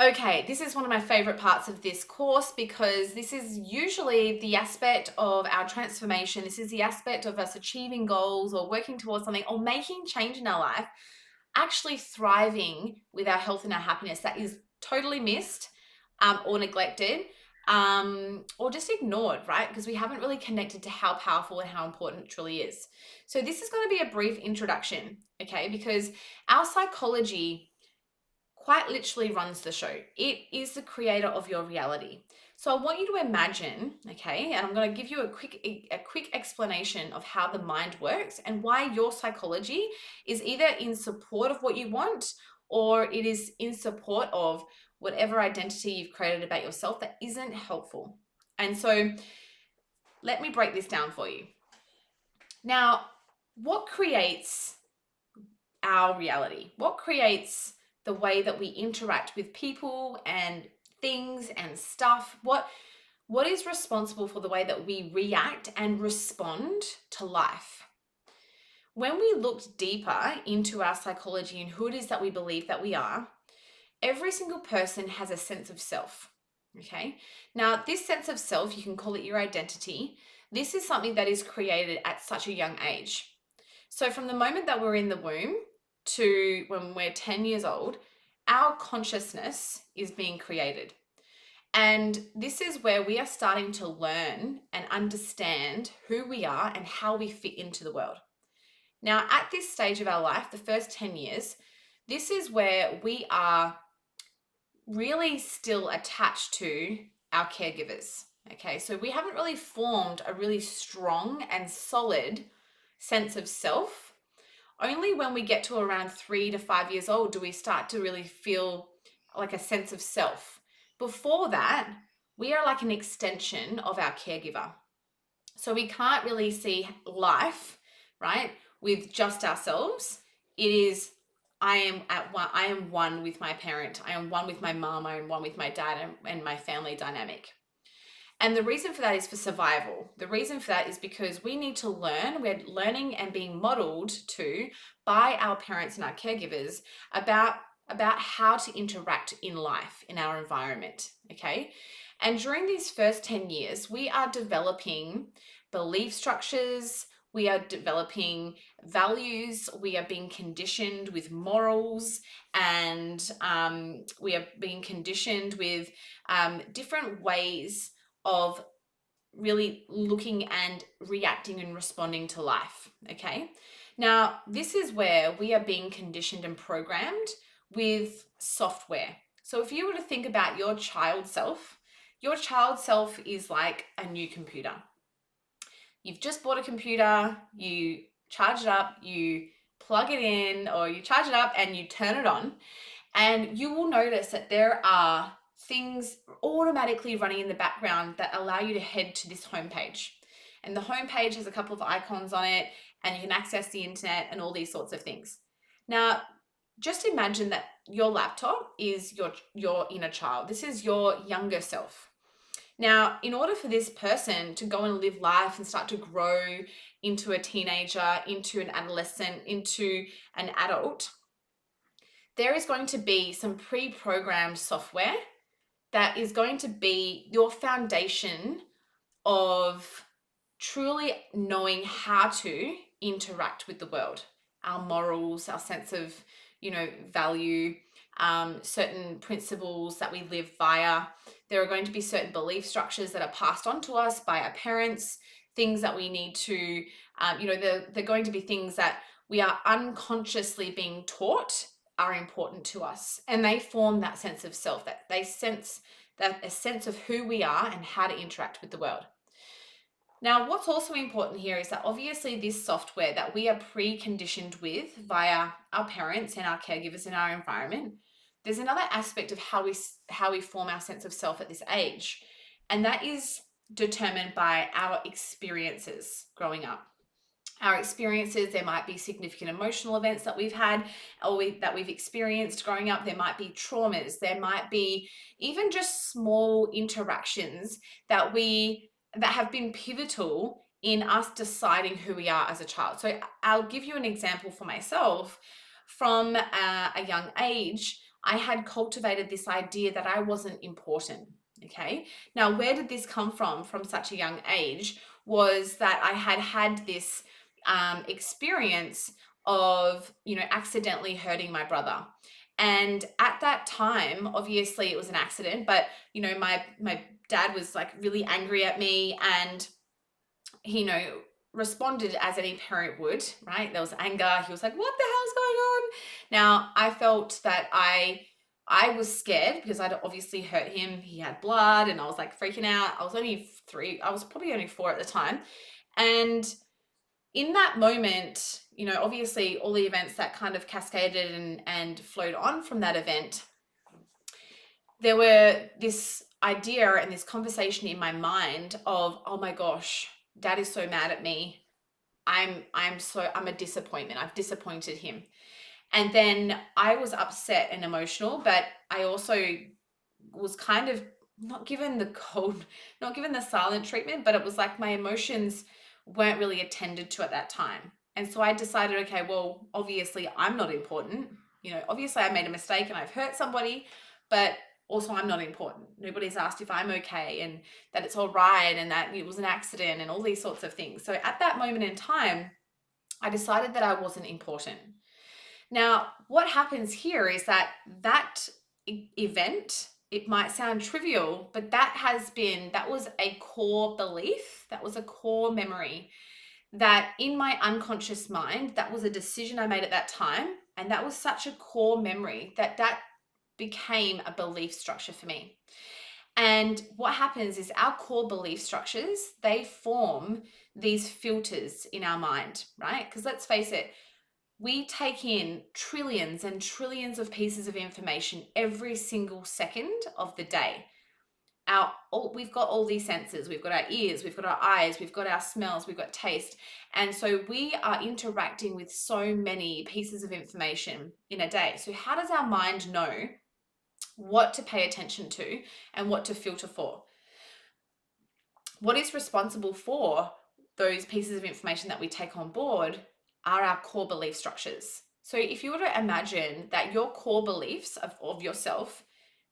Okay, this is one of my favorite parts of this course because this is usually the aspect of our transformation. This is the aspect of us achieving goals or working towards something or making change in our life, actually thriving with our health and our happiness that is totally missed or neglected or just ignored, right? Because we haven't really connected to how powerful and how important it truly is. So, this is going to be a brief introduction, okay? Because our psychology quite literally runs the show. It is the creator of your reality. So I want you to imagine, okay, and I'm going to give you a quick explanation of how the mind works and why your psychology is either in support of what you want or it is in support of whatever identity you've created about yourself that isn't helpful. And so let me break this down for you. Now, what creates our reality? What creates the way that we interact with people and things and stuff? What is responsible for the way that we react and respond to life? When we looked deeper into our psychology and who it is that we believe that we are, every single person has a sense of self. Okay. Now, this sense of self, you can call it your identity. This is something that is created at such a young age. So, from the moment that we're in the womb to when we're 10 years old, our consciousness is being created. And this is where we are starting to learn and understand who we are and how we fit into the world. Now, at this stage of our life, the first 10 years, this is where we are really still attached to our caregivers. Okay, so we haven't really formed a really strong and solid sense of self. Only when we get to around 3 to 5 years old do we start to really feel like a sense of self. Before that, we are like an extension of our caregiver. So we can't really see life, right, with just ourselves. It is I am one with my parent. I am one with my mom. I am one with my dad and my family dynamic. And the reason for that is for survival. The reason for that is because we need to learn, we're learning and being modeled to by our parents and our caregivers about how to interact in life, in our environment, okay? And during these first 10 years, we are developing belief structures, we are developing values, we are being conditioned with morals, and we are being conditioned with different ways of really looking and reacting and responding to life. Okay. Now, this is where we are being conditioned and programmed with software. So, if you were to think about your child self is like a new computer. You've just bought a computer, you charge it up, you plug it in, or you charge it up and you turn it on, and you will notice that there are things automatically running in the background that allow you to head to this homepage. And the homepage has a couple of icons on it, and you can access the internet and all these sorts of things. Now, just imagine that your laptop is your inner child. This is your younger self. Now, in order for this person to go and live life and start to grow into a teenager, into an adolescent, into an adult, there is going to be some pre-programmed software that is going to be your foundation of truly knowing how to interact with the world, our morals, our sense of, value, certain principles that we live via. There are going to be certain belief structures that are passed on to us by our parents, things that we need to, they're going to be things that we are unconsciously being taught are important to us, and they form that sense of self, that they sense that a sense of who we are and how to interact with the world. Now, what's also important here is that obviously this software that we are preconditioned with via our parents and our caregivers in our environment, there's another aspect of how we form our sense of self at this age, and that is determined by our experiences growing up. Our experiences, there might be significant emotional events that we've had or that we've experienced growing up. There might be traumas. There might be even just small interactions that have been pivotal in us deciding who we are as a child. So I'll give you an example for myself. From a young age, I had cultivated this idea that I wasn't important. Okay. Now, where did this come from such a young age? Was that I had had this experience of, accidentally hurting my brother. And at that time, obviously it was an accident, but my dad was like really angry at me, and he, responded as any parent would, right? There was anger. He was like, "What the hell's going on?" Now, I felt that I was scared because I'd obviously hurt him. He had blood, and I was like freaking out. I was only 3, I was probably only 4 at the time. And in that moment, obviously all the events that kind of cascaded and flowed on from that event, there were this idea and this conversation in my mind of, oh my gosh, dad is so mad at me. I'm a disappointment. I've disappointed him. And then I was upset and emotional, but I also was kind of not given the cold, not given the silent treatment, but it was like my emotions weren't really attended to at that time. And so I decided, okay, well, obviously I'm not important. Obviously I made a mistake and I've hurt somebody, but also I'm not important. Nobody's asked if I'm okay, and that it's all right, and that it was an accident, and all these sorts of things. So at that moment in time, I decided that I wasn't important. Now, what happens here is that event, it might sound trivial, but that was a core belief, that was a core memory, that in my unconscious mind, that was a decision I made at that time. And that was such a core memory that became a belief structure for me. And what happens is our core belief structures, they form these filters in our mind, right? Because let's face it, we take in trillions and trillions of pieces of information every single second of the day. We've got all these senses. We've got our ears, we've got our eyes, we've got our smells, we've got taste. And so we are interacting with so many pieces of information in a day. So how does our mind know what to pay attention to and what to filter for? What is responsible for those pieces of information that we take on board are our core belief structures. So if you were to imagine that your core beliefs of yourself,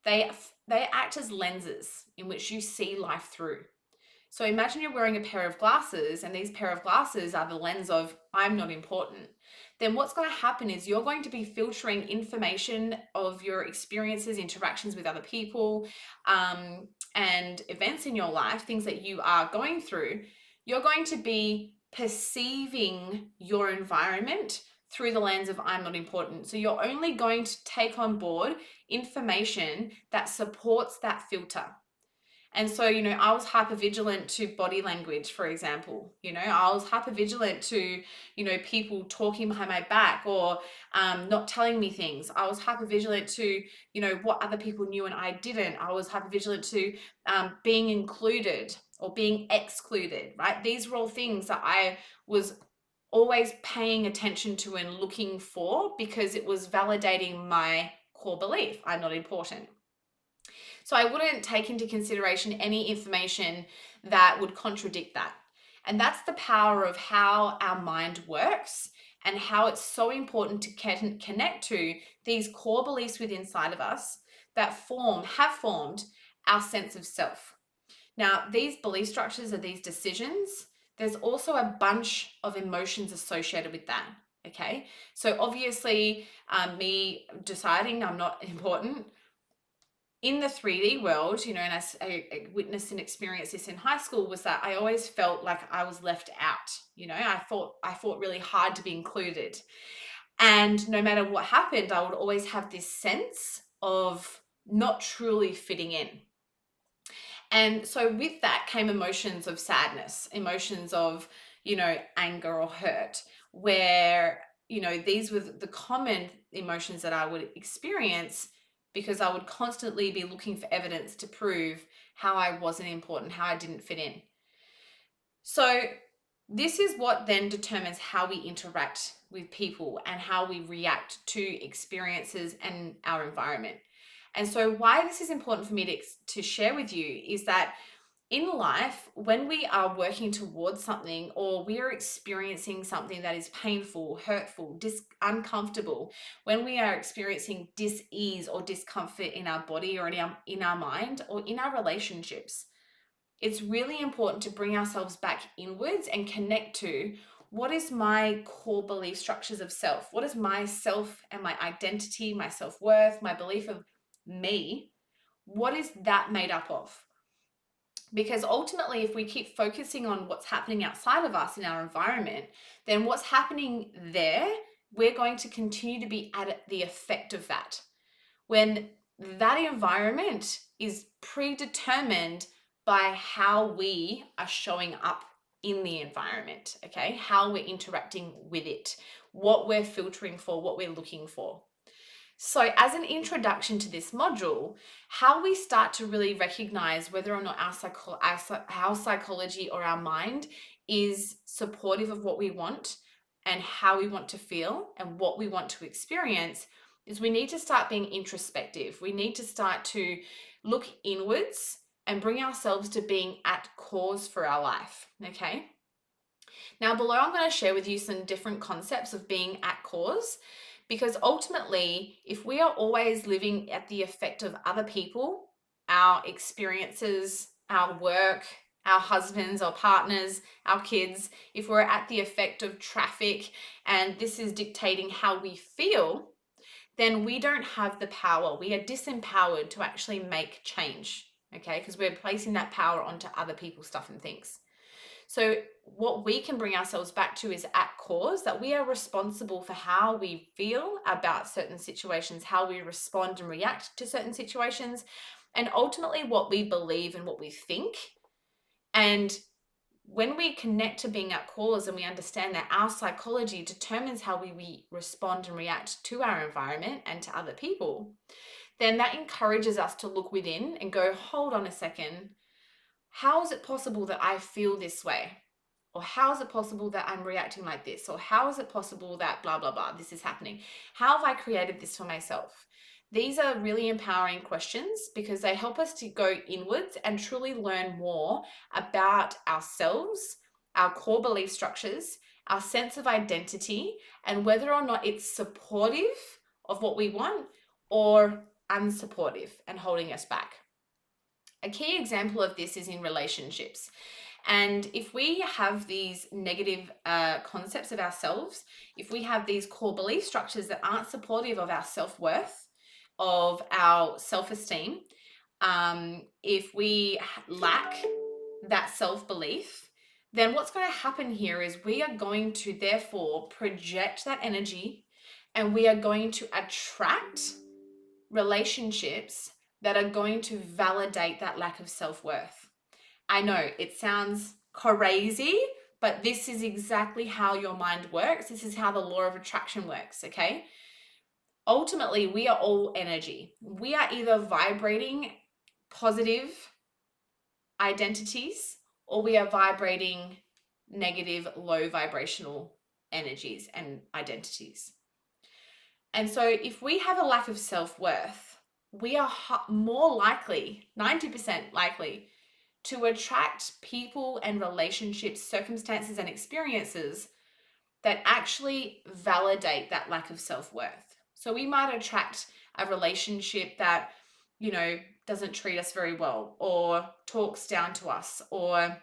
they act as lenses in which you see life through. So imagine you're wearing a pair of glasses, and these pair of glasses are the lens of I'm not important. Then what's going to happen is you're going to be filtering information of your experiences, interactions with other people, and events in your life, things that you are going through. You're going to be perceiving your environment through the lens of I'm not important. So you're only going to take on board information that supports that filter. And so, I was hyper vigilant to body language, for example. I was hyper vigilant to, people talking behind my back, or not telling me things. I was hyper vigilant to, what other people knew and I didn't. I was hyper vigilant to being included or being excluded, right? These were all things that I was always paying attention to and looking for, because it was validating my core belief. I'm not important. So I wouldn't take into consideration any information that would contradict that. And that's the power of how our mind works, and how it's so important to connect to these core beliefs within inside of us that have formed our sense of self. Now, these belief structures are these decisions. There's also a bunch of emotions associated with that. Okay. So obviously, me deciding I'm not important in the 3D world, and I witnessed and experienced this in high school, was that I always felt like I was left out. I fought really hard to be included. And no matter what happened, I would always have this sense of not truly fitting in. And so with that came emotions of sadness, emotions of, anger or hurt, where, these were the common emotions that I would experience, because I would constantly be looking for evidence to prove how I wasn't important, how I didn't fit in. So this is what then determines how we interact with people and how we react to experiences and our environment. And so why this is important for me to share with you is that In life, when we are working towards something or we are experiencing something that is painful, hurtful, uncomfortable, when we are experiencing dis-ease or discomfort in our body or in our mind or in our relationships, it's really important to bring ourselves back inwards and connect to what is my core belief structures of self? What is my self and my identity, my self-worth, my belief of me? What is that made up of? Because ultimately, if we keep focusing on what's happening outside of us in our environment, then what's happening there, we're going to continue to be at the effect of that. When that environment is predetermined by how we are showing up in the environment, okay? How we're interacting with it, what we're filtering for, what we're looking for. So, as an introduction to this module, how we start to really recognize whether or not our psychology or our mind is supportive of what we want and how we want to feel and what we want to experience is we need to start being introspective. We need to start to look inwards and bring ourselves to being at cause for our life. Okay. Now, below, I'm going to share with you some different concepts of being at cause. Because ultimately, if we are always living at the effect of other people, our experiences, our work, our husbands or partners, our kids, if we're at the effect of traffic and this is dictating how we feel, then we don't have the power. We are disempowered to actually make change, okay? Because we're placing that power onto other people's stuff and things. So what we can bring ourselves back to is at cause, that we are responsible for how we feel about certain situations, how we respond and react to certain situations, and ultimately what we believe and what we think. And when we connect to being at cause and we understand that our psychology determines how we respond and react to our environment and to other people, then that encourages us to look within and go, hold on a second, how is it possible that I feel this way? Or how is it possible that I'm reacting like this? Or how is it possible that blah, blah, blah, this is happening? How have I created this for myself? These are really empowering questions because they help us to go inwards and truly learn more about ourselves, our core belief structures, our sense of identity, and whether or not it's supportive of what we want or unsupportive and holding us back. A key example of this is in relationships. And if we have these negative concepts of ourselves, if we have these core belief structures that aren't supportive of our self-worth, of our self-esteem, if we lack that self-belief, then what's going to happen here is we are going to therefore project that energy and we are going to attract relationships that are going to validate that lack of self-worth. I know it sounds crazy, but this is exactly how your mind works. This is how the law of attraction works, okay? Ultimately, we are all energy. We are either vibrating positive identities or we are vibrating negative, low vibrational energies and identities. And so if we have a lack of self-worth, we are more likely, 90% likely, to attract people and relationships, circumstances, and experiences that actually validate that lack of self-worth. So we might attract a relationship that, doesn't treat us very well or talks down to us or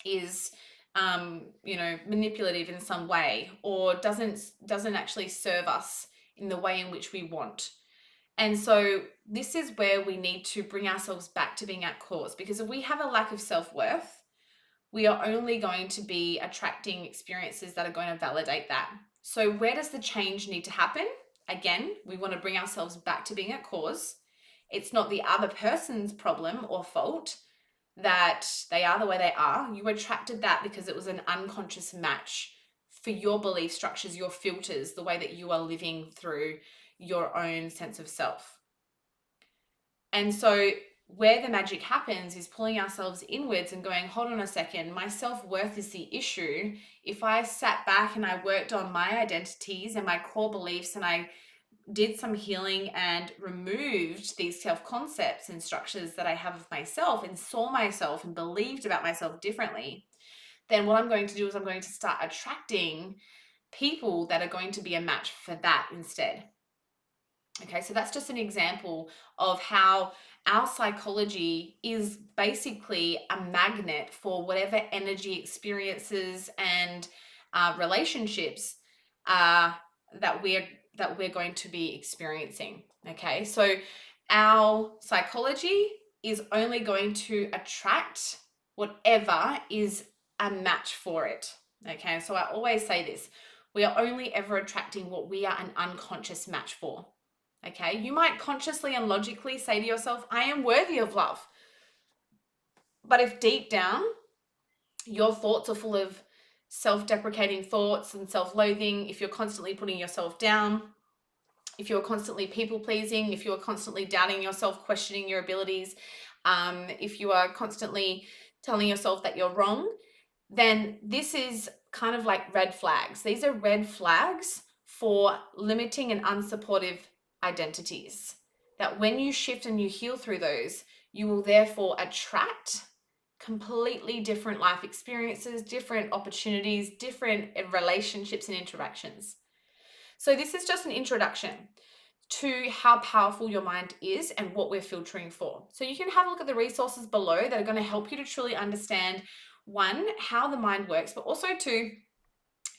is manipulative in some way or doesn't actually serve us in the way in which we want. And so this is where we need to bring ourselves back to being at cause, because if we have a lack of self-worth, we are only going to be attracting experiences that are going to validate that. So where does the change need to happen? Again, we want to bring ourselves back to being at cause. It's not the other person's problem or fault that they are the way they are. You attracted that because it was an unconscious match for your belief structures, your filters, the way that you are living through your own sense of self. And so where the magic happens is pulling ourselves inwards and going, hold on a second, my self-worth is the issue. If I sat back and I worked on my identities and my core beliefs and I did some healing and removed these self-concepts and structures that I have of myself and saw myself and believed about myself differently, then what I'm going to do is I'm going to start attracting people that are going to be a match for that instead. Okay, so that's just an example of how our psychology is basically a magnet for whatever energy experiences and relationships uh, that we're going to be experiencing. Okay, so our psychology is only going to attract whatever is a match for it. Okay, so I always say this: we are only ever attracting what we are an unconscious match for. Okay, you might consciously and logically say to yourself, I am worthy of love. But if deep down your thoughts are full of self-deprecating thoughts and self-loathing, if you're constantly putting yourself down, if you're constantly people-pleasing, if you're constantly doubting yourself, questioning your abilities, if you are constantly telling yourself that you're wrong, then this is kind of like red flags. These are red flags for limiting and unsupportive identities. That when you shift and you heal through those, you will therefore attract completely different life experiences, different opportunities, different relationships and interactions. So, this is just an introduction to how powerful your mind is and what we're filtering for. So, you can have a look at the resources below that are going to help you to truly understand, one, how the mind works, but also two,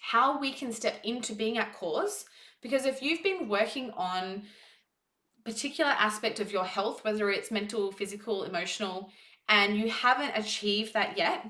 how we can step into being at cause. Because if you've been working on a particular aspect of your health, whether it's mental, physical, emotional, and you haven't achieved that yet,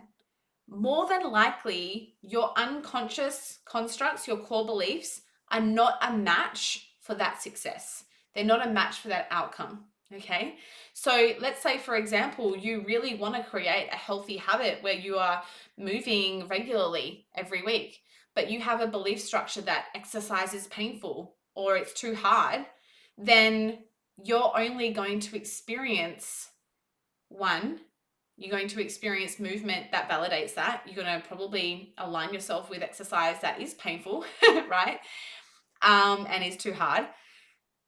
more than likely your unconscious constructs, your core beliefs, are not a match for that success. They're not a match for that outcome. Okay. So let's say, for example, you really want to create a healthy habit where you are moving regularly every week, but you have a belief structure that exercise is painful or it's too hard, then you're only going to experience one, you're going to experience movement that validates that. You're going to probably align yourself with exercise that is painful, right? And is too hard.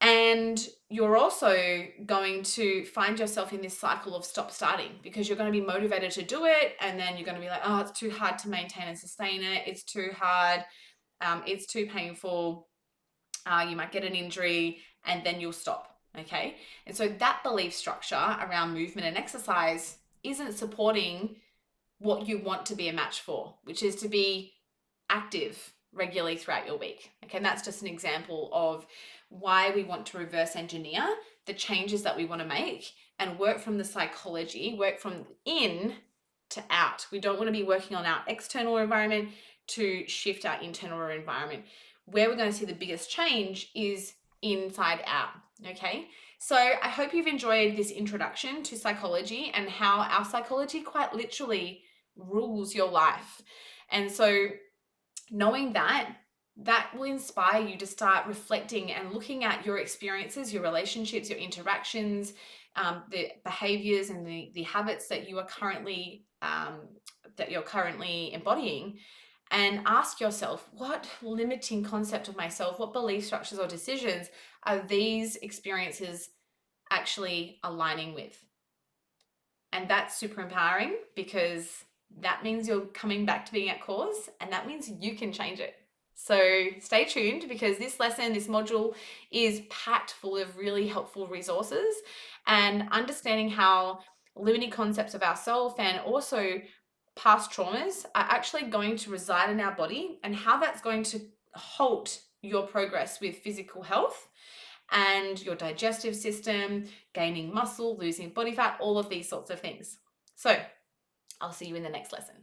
And you're also going to find yourself in this cycle of stop starting because you're going to be motivated to do it. And then you're going to be like, oh, it's too hard to maintain and sustain it. It's too hard. It's too painful. You might get an injury and then you'll stop. Okay. And so that belief structure around movement and exercise isn't supporting what you want to be a match for, which is to be active regularly throughout your week. Okay. And that's just an example of why we want to reverse engineer the changes that we want to make and work from the psychology, work from in to out. We don't want to be working on our external environment to shift our internal environment. Where we're going to see the biggest change is inside out. Okay. So I hope you've enjoyed this introduction to psychology and how our psychology quite literally rules your life. And so knowing that, that will inspire you to start reflecting and looking at your experiences, your relationships, your interactions, the behaviors and the habits that you are currently embodying, and ask yourself, what limiting concept of myself, what belief structures or decisions are these experiences actually aligning with? And that's super empowering because that means you're coming back to being at cause, and that means you can change it. So stay tuned because this lesson, this module is packed full of really helpful resources and understanding how limiting concepts of ourselves and also past traumas are actually going to reside in our body and how that's going to halt your progress with physical health and your digestive system, gaining muscle, losing body fat, all of these sorts of things. So I'll see you in the next lesson.